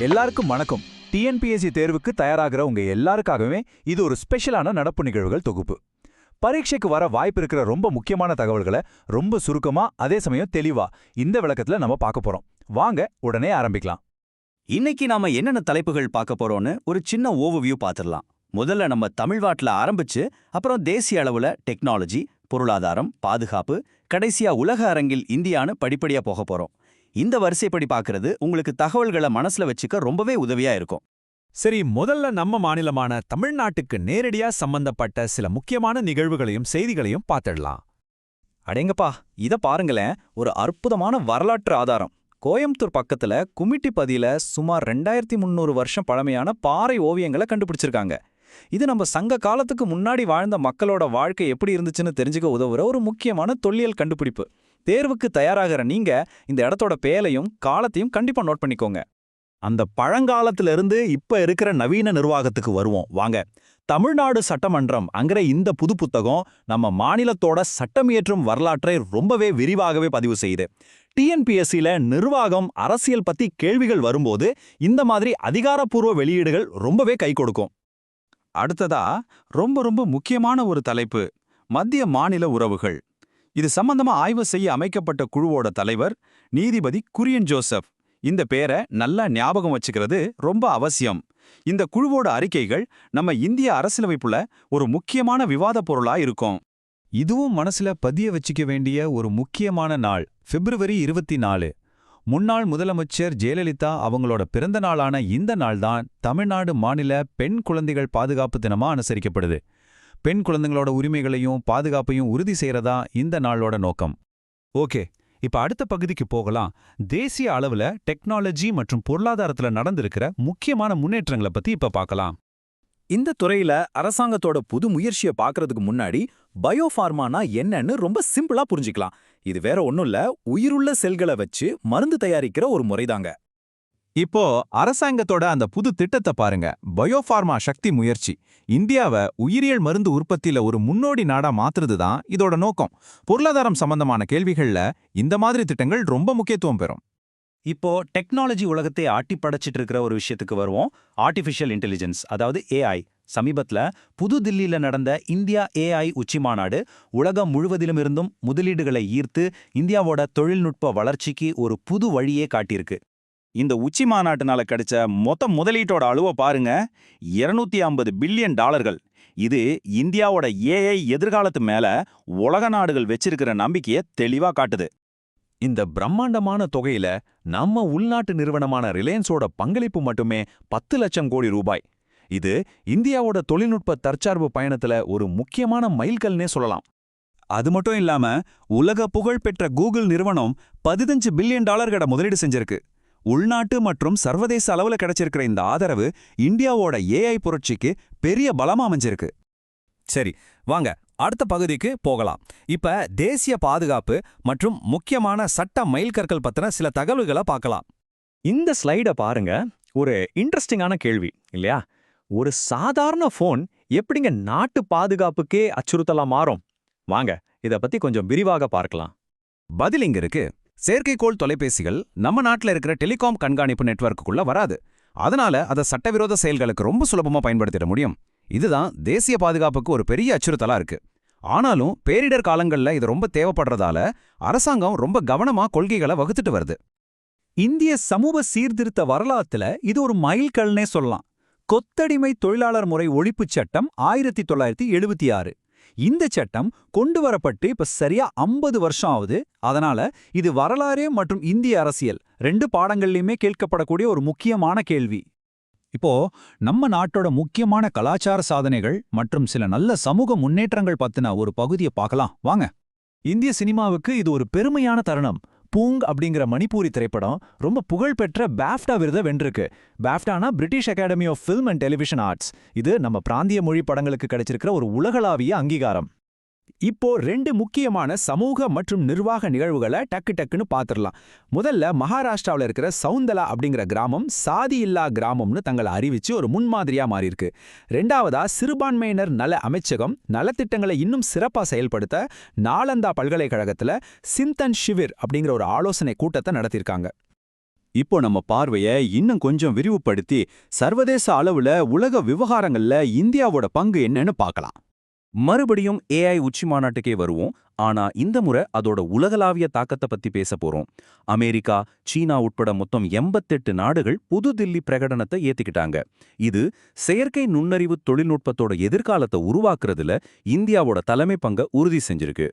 எல்லாருக்கும் வணக்கம். டிஎன்பிஎஸ்சி தேர்வுக்கு தயாராகிற உங்க எல்லாருக்காகவே இது ஒரு ஸ்பெஷலான நடப்பு நிகழ்வுகள் தொகுப்பு. பரீட்சைக்கு வர வாய்ப்பு இருக்கிற ரொம்ப முக்கியமான தகவல்களை ரொம்ப சுருக்கமா அதே சமயம் தெளிவா இந்த விளக்கத்துல நம்ம பார்க்க போறோம். வாங்க உடனே ஆரம்பிக்கலாம். இன்னைக்கு நாம என்னென்ன தலைப்புகள் பார்க்க போறோம்னு ஒரு சின்ன ஓவர்வியூ பார்த்துடலாம். முதல்ல நம்ம தமிழ்நாட்டில் ஆரம்பிச்சு அப்புறம் தேசிய அளவுல டெக்னாலஜி, பொருளாதாரம், பாதுகாப்பு, கடைசியா உலக அரங்கில் இந்தியான்னு படிப்படியா போக போறோம். இந்த வரிசைப்படி பார்க்கறது உங்களுக்கு தகவல்களை மனசுல வச்சுக்க ரொம்பவே உதவியா இருக்கும். சரி, முதல்ல நம்ம மாநிலமான தமிழ்நாட்டுக்கு நேரடியா சம்பந்தப்பட்ட சில முக்கியமான நிகழ்வுகளையும் செய்திகளையும் பார்த்துடலாம். அடேங்கப்பா, இத பாருங்களேன், ஒரு அற்புதமான வரலாற்று ஆதாரம். கோயம்புத்தூர் பக்கத்துல குமிட்டிப்பதியில சுமார் 2300 வருஷம் பழமையான பாறை ஓவியங்களை கண்டுபிடிச்சிருக்காங்க. இது நம்ம சங்க காலத்துக்கு முன்னாடி வாழ்ந்த மக்களோட வாழ்க்கை எப்படி இருந்துச்சுன்னு தெரிஞ்சுக்க உதவுற ஒரு முக்கியமான தொல்லியல் கண்டுபிடிப்பு. தேர்வுக்கு தயாராகிற நீங்க இந்த இடத்தோட பேலையும் காலத்தையும் கண்டிப்பா நோட் பண்ணிக்கோங்க. அந்த பழங்காலத்துல இருந்து இப்ப இருக்கிற நவீன நிர்வாகத்துக்கு வருவோம் வாங்க. தமிழ்நாடு சட்டமன்றம் அங்கிற இந்த புது புத்தகம் நம்ம மாநிலத்தோட சட்டமியற்றும் வரலாற்றை ரொம்பவே விரிவாகவே பதிவு செய்யுது. டிஎன்பிஎஸ்சில நிர்வாகம், அரசியல் பத்தி கேள்விகள் வரும்போது இந்த மாதிரி அதிகாரப்பூர்வ வெளியீடுகள் ரொம்பவே கை கொடுக்கும். அடுத்ததா ரொம்ப முக்கியமான ஒரு தலைப்பு, மத்திய மாநில உறவுகள். இது சம்பந்தமா ஆய்வு செய்ய அமைக்கப்பட்ட குழுவோட தலைவர் நீதிபதி குரியன் ஜோசப். இந்த பேரை நல்லா ஞாபகம் வச்சுக்கிறது ரொம்ப அவசியம். இந்த குழுவோட அறிக்கைகள் நம்ம இந்திய அரசியலமைப்புல ஒரு முக்கியமான விவாத பொருளா இருக்கும். இதுவும் மனசுல பதிய வச்சுக்க வேண்டிய ஒரு முக்கியமான நாள், பிப்ரவரி 24. முன்னாள் முதலமைச்சர் ஜெயலலிதா அவங்களோட பிறந்த நாளான இந்த நாள்தான் தமிழ்நாடு மாநில பெண் குழந்தைகள் பாதுகாப்பு தினமா அனுசரிக்கப்படுது. பெண் குழந்தைங்களோட உரிமைகளையும் பாதுகாப்பையும் உறுதி செய்யறதா இந்த நாளோட நோக்கம். ஓகே, இப்ப அடுத்த பகுதிக்கு போகலாம். தேசிய அளவுல டெக்னாலஜி மற்றும் பொருளாதாரத்துல நடந்திருக்கிற முக்கியமான முன்னேற்றங்களை பத்தி இப்ப பார்க்கலாம். இந்த துறையில அரசாங்கத்தோட புது முயற்சியை பார்க்கறதுக்கு முன்னாடி பயோஃபார்மானா என்னன்னு ரொம்ப சிம்பிளா புரிஞ்சுக்கலாம். இது வேற ஒன்னும் இல்ல, உயிருள்ள செல்களை வச்சு மருந்து தயாரிக்கிற ஒரு முறைதாங்க. இப்போ அரசாங்கத்தோட அந்த புது திட்டத்தை பாருங்க. பயோஃபார்மா சக்தி முயற்சி இந்தியாவை உயிரியல் மருந்து உற்பத்தியில ஒரு முன்னோடி நாடா மாத்துறது தான் இதோட நோக்கம். பொருளாதாரம் சம்பந்தமான கேள்விகள்ல இந்த மாதிரி திட்டங்கள் ரொம்ப முக்கியத்துவம் பெறும். இப்போ டெக்னாலஜி உலகத்தை ஆட்டி படைச்சிட்டு இருக்கிற ஒரு விஷயத்துக்கு வருவோம், ஆர்டிஃபிஷியல் இன்டெலிஜென்ஸ், அதாவது ஏஐ. சமீபத்துல புது தில்லியில நடந்த இந்தியா ஏஐ உச்சி மாநாடு உலகம் முழுவதிலும் இருந்தும் முதலீடுகளை ஈர்த்து இந்தியாவோட தொழில்நுட்ப வளர்ச்சிக்கு ஒரு புது வழியே காட்டியிருக்கு. இந்த உச்சி மாநாட்டுனால கிடைச்ச மொத்த முதலீட்டோட அளவை பாருங்க, $250 பில்லியன். இது இந்தியாவோட ஏஐ எதிர்காலத்து மேல உலக நாடுகள் வச்சிருக்கிற நம்பிக்கையை தெளிவா காட்டுது. இந்த பிரம்மாண்டமான தொகையில நம்ம உள்நாட்டு நிறுவனமான ரிலையன்ஸோட பங்களிப்பு மட்டுமே 10 லட்சம் கோடி ரூபாய். இது இந்தியாவோட தொழில்நுட்ப தற்சார்பு பயணத்துல ஒரு முக்கியமான மைல்கல்னே சொல்லலாம். அது மட்டும் இல்லாம உலக புகழ்பெற்ற கூகுள் நிறுவனம் $15 பில்லியன் முதலீடு செஞ்சிருக்கு. உள்நாட்டு மற்றும் சர்வதேச அளவுல கிடைச்சிருக்கிற இந்த ஆதரவு இந்தியாவோட ஏஐ புரட்சிக்கு பெரிய பலமா அமைஞ்சிருக்கு. சரி, வாங்க அடுத்த பகுதிக்கு போகலாம். இப்ப தேசிய பாதுகாப்பு மற்றும் முக்கியமான சட்ட மைல்கற்கள் பத்தின சில தகவல்களை பார்க்கலாம். இந்த ஸ்லைட பாருங்க, ஒரு இன்ட்ரெஸ்டிங்கான கேள்வி இல்லையா? ஒரு சாதாரண போன் எப்படிங்க நாட்டு பாதுகாப்புக்கே அச்சுறுத்தலா மாறும்? வாங்க இத பத்தி கொஞ்சம் விரிவாக பார்க்கலாம். பதில் இங்க இருக்கு. செயற்கைக்கோள் தொலைபேசிகள் நம்ம நாட்டுல இருக்கிற டெலிகாம் கண்காணிப்பு நெட்வொர்க்குள்ள வராது. அதனால அதை சட்டவிரோத செயல்களுக்கு ரொம்ப சுலபமா பயன்படுத்திட முடியும். இதுதான் தேசிய பாதுகாப்புக்கு ஒரு பெரிய அச்சுறுத்தலா இருக்கு. ஆனாலும் பேரிடர் காலங்கள்ல இது ரொம்ப தேவைப்படுறதால அரசாங்கம் ரொம்ப கவனமா கொள்கைகளை வகுத்துட்டு வருது. இந்திய சமூக சீர்திருத்த வரலாற்றுல இது ஒரு மைல்கல்னே சொல்லலாம். கொத்தடிமை தொழிலாளர் முறை ஒழிப்புச் சட்டம் 1976. இந்த சட்டம் கொண்டு வரப்பட்டு இப்ப சரியா 50 வருஷம் ஆகுது. அதனால இது வரலாறு மற்றும் இந்திய அரசியல் 2 பாடங்கள்லயுமே கேட்கப்படக்கூடிய ஒரு முக்கியமான கேள்வி. இப்போ நம்ம நாட்டோட முக்கியமான கலாச்சார சாதனைகள் மற்றும் சில நல்ல சமூக முன்னேற்றங்கள் பத்தின ஒரு பகுதியை பார்க்கலாம் வாங்க. இந்திய சினிமாவுக்கு இது ஒரு பெருமையான தருணம். பூங் அப்படிங்கிற மணிப்பூரி திரைப்படம் ரொம்ப புகழ்பெற்ற பாஃப்டா விருதை வென்றிருக்கு. பாஃப்டானா British Academy of Film and Television Arts. இது நம்ம பிராந்திய மொழி படங்களுக்கு கிடைச்சிருக்கிற ஒரு உலகளாவிய அங்கீகாரம். இப்போ 2 முக்கியமான சமூக மற்றும் நிர்வாக நிகழ்வுகளை டக்குன்னு பார்த்துடலாம். முதல்ல மகாராஷ்டிராவில் இருக்கிற சவுந்தலா அப்படிங்கிற கிராமம் சாதி இல்லா கிராமம்னு தங்களை அறிவிச்சு ஒரு முன்மாதிரியா மாறியிருக்கு. 2வதா சிறுபான்மையினர் நல அமைச்சகம் நலத்திட்டங்களை இன்னும் சிறப்பா செயல்படுத்த நாலந்தா பல்கலைக்கழகத்துல சிந்தன் ஷிவிர் அப்படிங்கிற ஒரு ஆலோசனை கூட்டத்தை நடத்தியிருக்காங்க. இப்போ நம்ம பார்வைய இன்னும் கொஞ்சம் விரிவுபடுத்தி சர்வதேச அளவுல உலக விவகாரங்கள்ல இந்தியாவோட பங்கு என்னன்னு பார்க்கலாம். மறுபடியும் ஏஐ உச்சி மாநாட்டுக்கே வருவோம். ஆனா இந்த முறை அதோட உலகளாவிய தாக்கத்தை பத்தி பேச போறோம். அமெரிக்கா, சீனா உட்பட மொத்தம் 88 நாடுகள் புதுதில்லி பிரகடனத்தை ஏத்துக்கிட்டாங்க. இது செயற்கை நுண்ணறிவு தொழில்நுட்பத்தோட எதிர்காலத்தை உருவாக்குறதுல இந்தியாவோட தலைமை பங்கை உறுதி செஞ்சிருக்கு.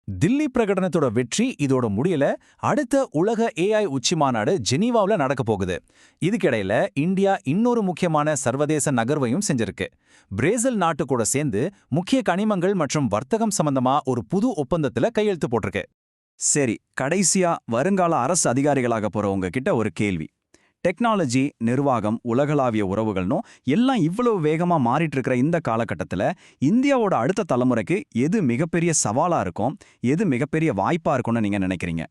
தில்லி பிரகடனத்தோட வெற்றி இதோட முடியல. அடுத்த உலக ஏஐ உச்சி மாநாடு ஜெனீவாவுல நடக்க போகுது. இதுக்கிடையில இந்தியா இன்னொரு முக்கியமான சர்வதேச நகர்வையும் செஞ்சிருக்கு. பிரேசில் நாட்டு கூட சேர்ந்து முக்கிய கனிமங்கள் மற்றும் வர்த்தகம் சம்பந்தமா ஒரு புது ஒப்பந்தத்துல கையெழுத்து போட்டிருக்கு. சரி, கடைசியா வருங்கால அரசு அதிகாரிகளாக போறவங்க கிட்ட ஒரு கேள்வி. டெக்னாலஜி, நிர்வாகம், உலகளாவிய உறவுகள்னும் எல்லாம் இவ்வளவு வேகமா மாறிட்டு இருக்கிற இந்த காலகட்டத்துல இந்தியாவோட அடுத்த தலைமுறைக்கு எது மிகப்பெரிய சவாலா இருக்கும், எது மிகப்பெரிய வாய்ப்பா இருக்கும்னு நீங்க நினைக்கிறீங்க?